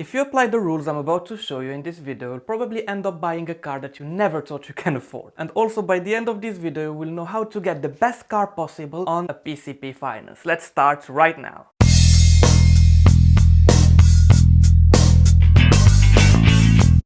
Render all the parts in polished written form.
If you apply the rules I'm about to show you in this video, you'll probably end up buying a car that you never thought you can afford. And also by the end of this video, you will know how to get the best car possible on a PCP finance. Let's start right now.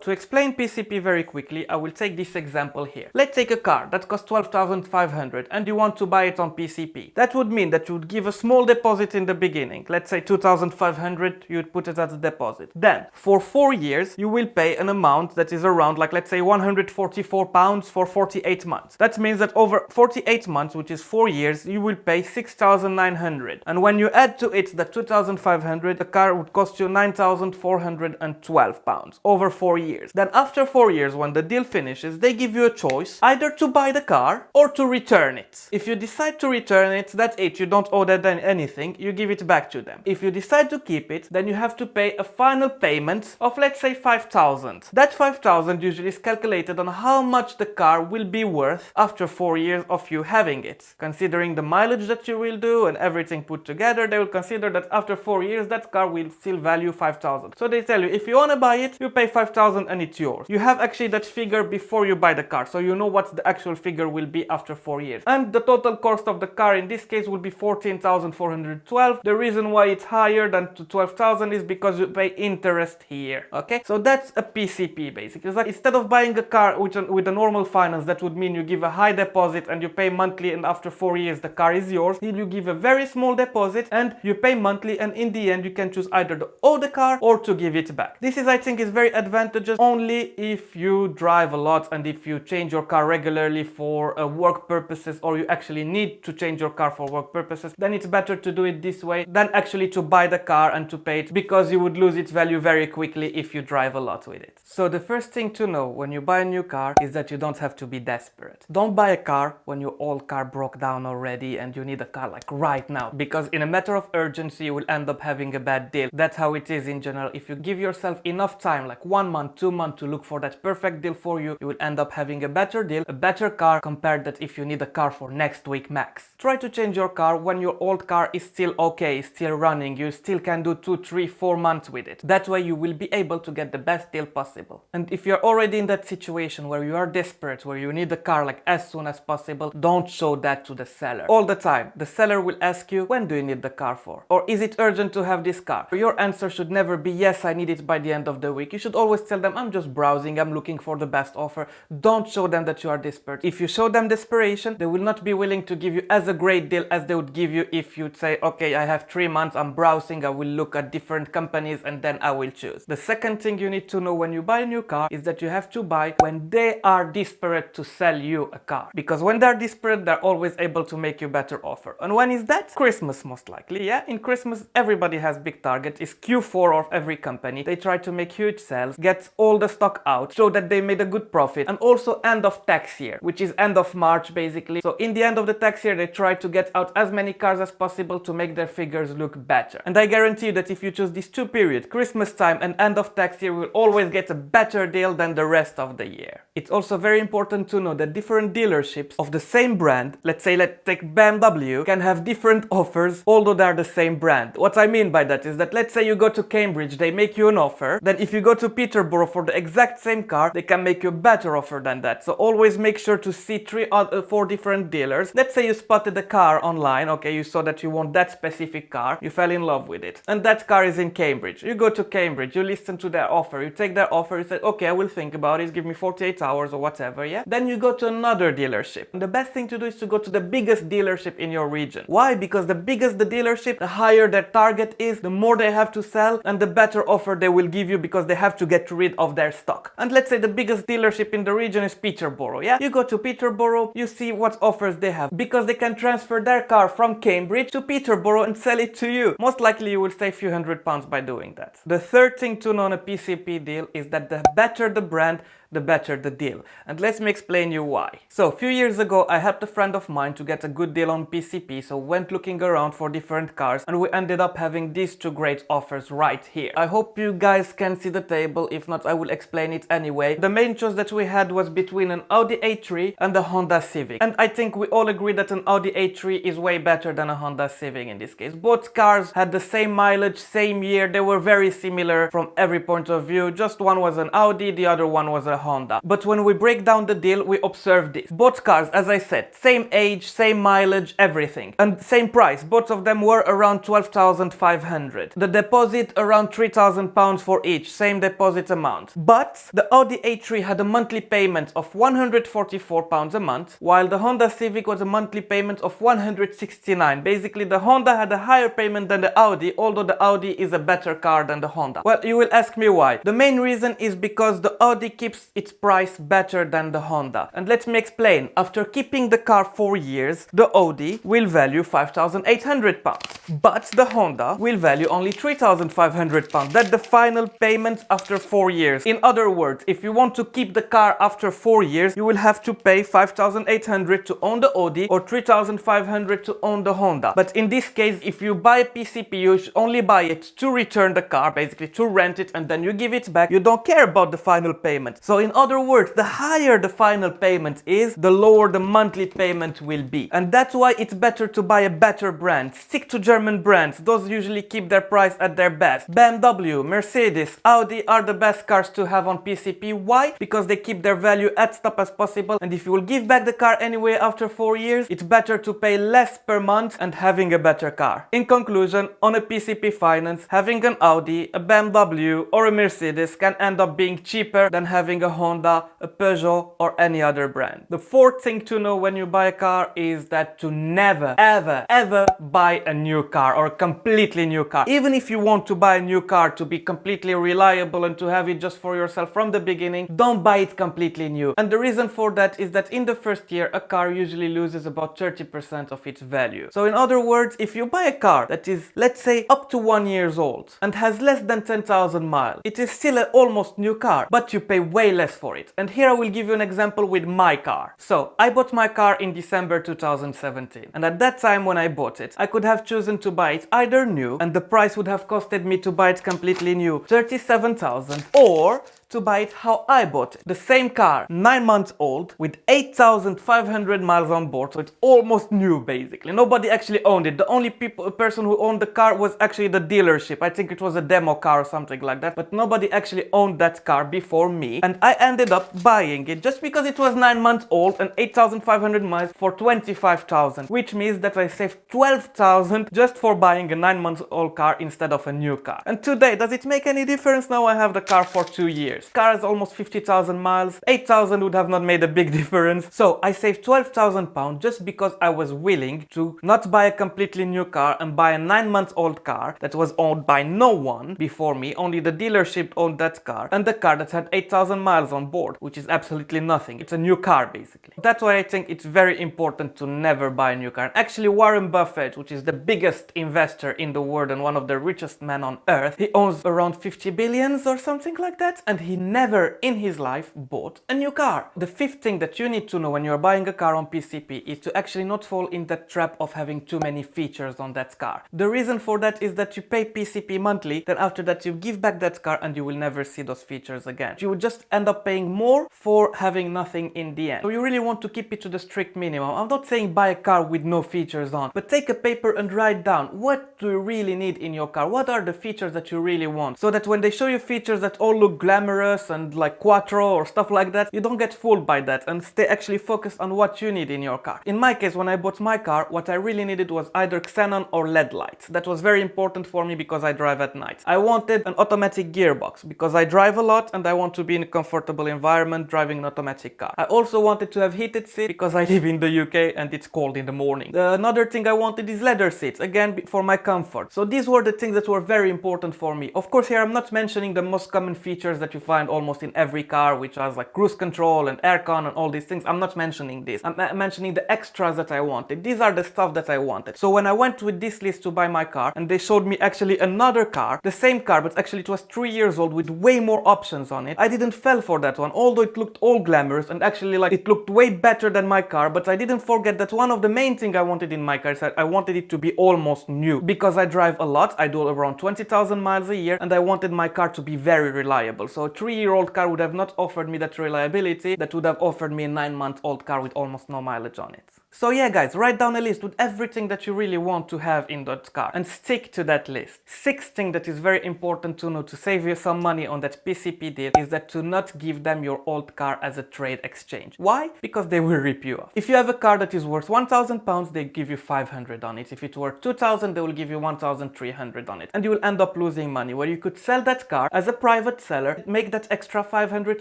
To explain PCP very quickly, I will take this example here. Let's take a car that costs 12,500 and you want to buy it on PCP. That would mean that you would give a small deposit in the beginning. Let's say 2,500, you would put it as a deposit. Then, for 4 years, you will pay an amount that is around, let's say 144 pounds for 48 months. That means that over 48 months, which is 4 years, you will pay 6,900. And when you add to it the 2,500, the car would cost you 9,412 pounds over 4 years. Then after 4 years, when the deal finishes, they give you a choice either to buy the car or to return it. If you decide to return it, that's it. You don't owe them anything. You give it back to them. If you decide to keep it, then you have to pay a final payment of, let's say, 5,000. That 5,000 usually is calculated on how much the car will be worth after 4 years of you having it. Considering the mileage that you will do and everything put together, they will consider that after 4 years, that car will still value 5,000. So they tell you, if you want to buy it, you pay 5,000 and it's yours. You have actually that figure before you buy the car, so you know what the actual figure will be after 4 years. And the total cost of the car in this case will be 14,412. The reason why it's higher than to 12,000 is because you pay interest here. Okay, so that's a PCP basically. It's like instead of buying a car with a normal finance, that would mean you give a high deposit and you pay monthly, and after 4 years the car is yours. Here you give a very small deposit and you pay monthly, and in the end you can choose either to owe the car or to give it back. This is, I think, is very advantageous only if you drive a lot and if you change your car regularly for work purposes, or you actually need to change your car for work purposes. Then it's better to do it this way than actually to buy the car and to pay it, because you would lose its value very quickly if you drive a lot with it. So the first thing to know when you buy a new car is that you don't have to be desperate. Don't buy a car when your old car broke down already and you need a car like right now, because in a matter of urgency you will end up having a bad deal. That's how it is in general. If you give yourself enough time, like 1 month, 2 months, to look for that perfect deal for you, you will end up having a better deal, a better car, compared that if you need a car for next week max. Try to change your car when your old car is still okay, is still running, you still can do 2, 3, 4 months with it. That way you will be able to get the best deal possible. And if you're already in that situation where you are desperate, where you need a car like as soon as possible, don't show that to the seller. All the time, the seller will ask you, when do you need the car for? Or is it urgent to have this car? Your answer should never be, yes, I need it by the end of the week. You should always tell them, I'm just browsing, I'm looking for the best offer. Don't show them that you are desperate. If you show them desperation, they will not be willing to give you as a great deal as they would give you if you'd say, okay, I have 3 months, I'm browsing, I will look at different companies and then I will choose. The second thing you need to know when you buy a new car is that you have to buy when they are desperate to sell you a car. Because when they're desperate, they're always able to make you better offer. And when is that? Christmas, most likely, yeah? In Christmas, everybody has big targets. It's Q4 of every company. They try to make huge sales, get all the stock out, show that they made a good profit, and also end of tax year, which is end of March basically. So in the end of the tax year, they try to get out as many cars as possible to make their figures look better. And I guarantee you that if you choose these two periods, Christmas time and end of tax year, you will always get a better deal than the rest of the year. It's also very important to know that different dealerships of the same brand, let's take BMW, can have different offers although they're the same brand. What I mean by that is that let's say you go to Cambridge, they make you an offer, then if you go to Peterborough for the exact same car, they can make you a better offer than that. So always make sure to see 3 or 4 different dealers. Let's say you spotted a car online, okay, you saw that you want that specific car, you fell in love with it, and that car is in Cambridge. You go to Cambridge, you listen to their offer, you take their offer, you say, okay, I will think about it, give me 48 hours or whatever, yeah? Then you go to another dealership. And the best thing to do is to go to the biggest dealership in your region. Why? Because the bigger the dealership, the higher their target is, the more they have to sell, and the better offer they will give you, because they have to get rid of their stock. And let's say the biggest dealership in the region is Peterborough, yeah? You go to Peterborough, you see what offers they have, because they can transfer their car from Cambridge to Peterborough and sell it to you. Most likely you will save a few £100 by doing that. The third thing to know on a PCP deal is that the better the brand, the better the deal. And let me explain you why. So, a few years ago, I helped a friend of mine to get a good deal on PCP, so went looking around for different cars, and we ended up having these two great offers right here. I hope you guys can see the table. If not, I will explain it anyway. The main choice that we had was between an Audi A3 and a Honda Civic. And I think we all agree that an Audi A3 is way better than a Honda Civic in this case. Both cars had the same mileage, same year, they were very similar from every point of view. Just one was an Audi, the other one was a Honda. But when we break down the deal, we observe this. Both cars, as I said, same age, same mileage, everything. And same price. Both of them were around 12,500. The deposit around £3,000 for each, same deposit amount. But the Audi A3 had a monthly payment of £144 a month, while the Honda Civic was a monthly payment of £169. Basically, the Honda had a higher payment than the Audi, although the Audi is a better car than the Honda. Well, you will ask me why. The main reason is because the Audi keeps its price better than the Honda. And let me explain. After keeping the car 4 years, the Audi will value £5,800. But the Honda will value only £3,500. That's the final payment after 4 years. In other words, if you want to keep the car after 4 years, you will have to pay £5,800 to own the Audi or £3,500 to own the Honda. But in this case, if you buy a PCP, you should only buy it to return the car, basically to rent it, and then you give it back. You don't care about the final payment. So in other words, the higher the final payment is, the lower the monthly payment will be. And that's why it's better to buy a better brand. Stick to German brands. Those usually keep their price at their best. BMW, Mercedes, Audi are the best cars to have on PCP. Why? Because they keep their value as top as possible, and if you will give back the car anyway after 4 years, it's better to pay less per month and having a better car. In conclusion, on a PCP finance, having an Audi, a BMW or a Mercedes can end up being cheaper than having a Honda, a Peugeot or any other brand. The fourth thing to know when you buy a car is that to never, ever buy a new car or a completely new car. Even if you want to buy a new car to be completely reliable and to have it just for yourself from the beginning, don't buy it completely new. And the reason for that is that in the first year, a car usually loses about 30% of its value. So in other words, if you buy a car that is, let's say, up to 1 year old and has less than 10,000 miles, it is still an almost new car, but you pay way less for it. And here I will give you an example with my car. So I bought my car in December 2017. And at that time when I bought it, I could have chosen to buy it either new, and the price would have costed me to buy it completely new 37,000, or to buy it how I bought it. The same car, 9 months old, with 8,500 miles on board, so it's almost new basically. Nobody actually owned it. The only person who owned the car was actually the dealership. I think it was a demo car or something like that, but nobody actually owned that car before me, and I ended up buying it just because it was 9 months old and 8,500 miles for 25,000, which means that I saved 12,000 just for buying a 9 months old car instead of a new car. And today, does it make any difference? Now I have the car for 2 years. Car is almost 50,000 miles. 8,000 would have not made a big difference. So I saved £12,000 just because I was willing to not buy a completely new car and buy a 9 months old car that was owned by no one before me. Only the dealership owned that car, and the car that had 8,000 miles on board, which is absolutely nothing. It's a new car basically. That's why I think it's very important to never buy a new car. And actually Warren Buffett, which is the biggest investor in the world and one of the richest men on earth, he owns around 50 billions or something like that, and he never in his life bought a new car. The fifth thing that you need to know when you're buying a car on PCP is to actually not fall in that trap of having too many features on that car. The reason for that is that you pay PCP monthly, then after that you give back that car and you will never see those features again. You will just end up paying more for having nothing in the end. So you really want to keep it to the strict minimum. I'm not saying buy a car with no features on, but take a paper and write down what do you really need in your car. What are the features that you really want? So that when they show you features that all look glamorous and like quattro or stuff like that, you don't get fooled by that and stay actually focused on what you need in your car. In my case, when I bought my car, what I really needed was either xenon or LED lights. That was very important for me because I drive at night. I wanted an automatic gearbox because I drive a lot and I want to be in a comfortable environment driving an automatic car. I also wanted to have heated seats because I live in the UK and it's cold in the morning. Another thing I wanted is leather seats, again for my comfort. So these were the things that were very important for me. Of course, here I'm not mentioning the most common features that you find almost in every car, which has like cruise control and aircon and all these things. I'm not mentioning this. I'm mentioning the extras that I wanted. These are the stuff that I wanted. So when I went with this list to buy my car and they showed me actually another car, the same car, but actually it was 3 years old with way more options on it, I didn't fall for that one, although it looked all glamorous and actually like it looked way better than my car, but I didn't forget that one of the main things I wanted in my car is that I wanted it to be almost new. Because I drive a lot, I do around 20,000 miles a year, and I wanted my car to be very reliable. So a 3-year-old car would have not offered me that reliability that would have offered me a 9-month-old car with almost no mileage on it. So yeah guys, write down a list with everything that you really want to have in that car and stick to that list. 6th thing that is very important to know to save you some money on that PCP deal is that to not give them your old car as a trade exchange. Why? Because they will rip you off. If you have a car that is worth £1,000, they give you 500 on it. If it's worth 2,000, they will give you 1,300 on it. And you will end up losing money, where you could sell that car as a private seller, make that extra 500,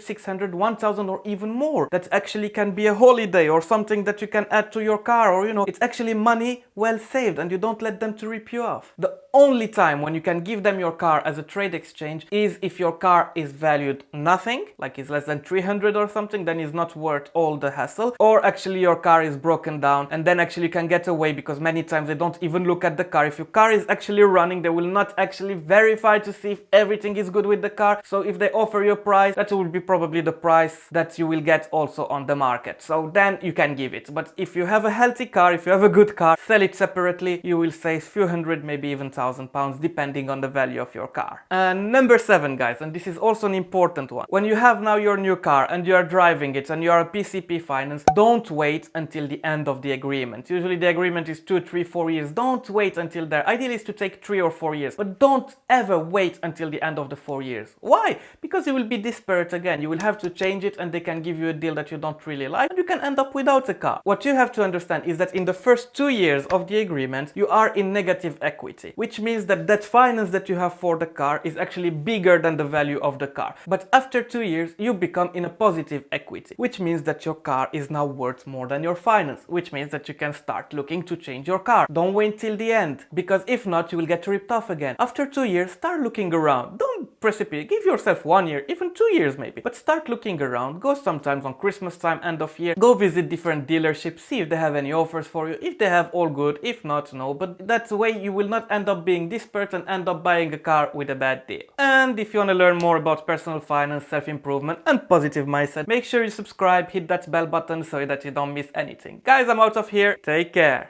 600, 1,000 or even more. That actually can be a holiday or something that you can add to your car, or it's actually money well saved, and you don't let them to rip you off. The only time when you can give them your car as a trade exchange is if your car is valued nothing, like it's less than 300 or something, then it's not worth all the hassle, or actually your car is broken down, and then actually you can get away because many times they don't even look at the car. If your car is actually running, they will not actually verify to see if everything is good with the car. So if they offer you a price, that will be probably the price that you will get also on the market. So then you can give it. But if you have a healthy car, if you have a good car, sell it separately, you will save a few hundred, maybe even £1,000 depending on the value of your car. And number 7 guys, and this is also an important one. When you have now your new car and you are driving it and you are a PCP finance, don't wait until the end of the agreement. Usually the agreement is 2, 3, 4 years. Don't wait until there. Ideally is to take 3 or 4 years, but don't ever wait until the end of the 4 years. Why? Because you will be desperate again. You will have to change it and they can give you a deal that you don't really like and you can end up without a car. What you have to understand is that in the first 2 years of the agreement, you are in negative equity, which means that that finance that you have for the car is actually bigger than the value of the car. But after 2 years, you become in a positive equity, which means that your car is now worth more than your finance, which means that you can start looking to change your car. Don't wait till the end, because if not, you will get ripped off again. After 2 years, start looking around. Don't precipitate. Give yourself 1 year, even 2 years maybe, but start looking around. Go sometimes on Christmas time, end of year. Go visit different dealerships, see if they have any offers for you. If they have, all good. If not, no. But that's the way you will not end up being desperate and end up buying a car with a bad deal. And if you want to learn more about personal finance, self-improvement and positive mindset, make sure you subscribe, hit that bell button so that you don't miss anything. Guys, I'm out of here. Take care.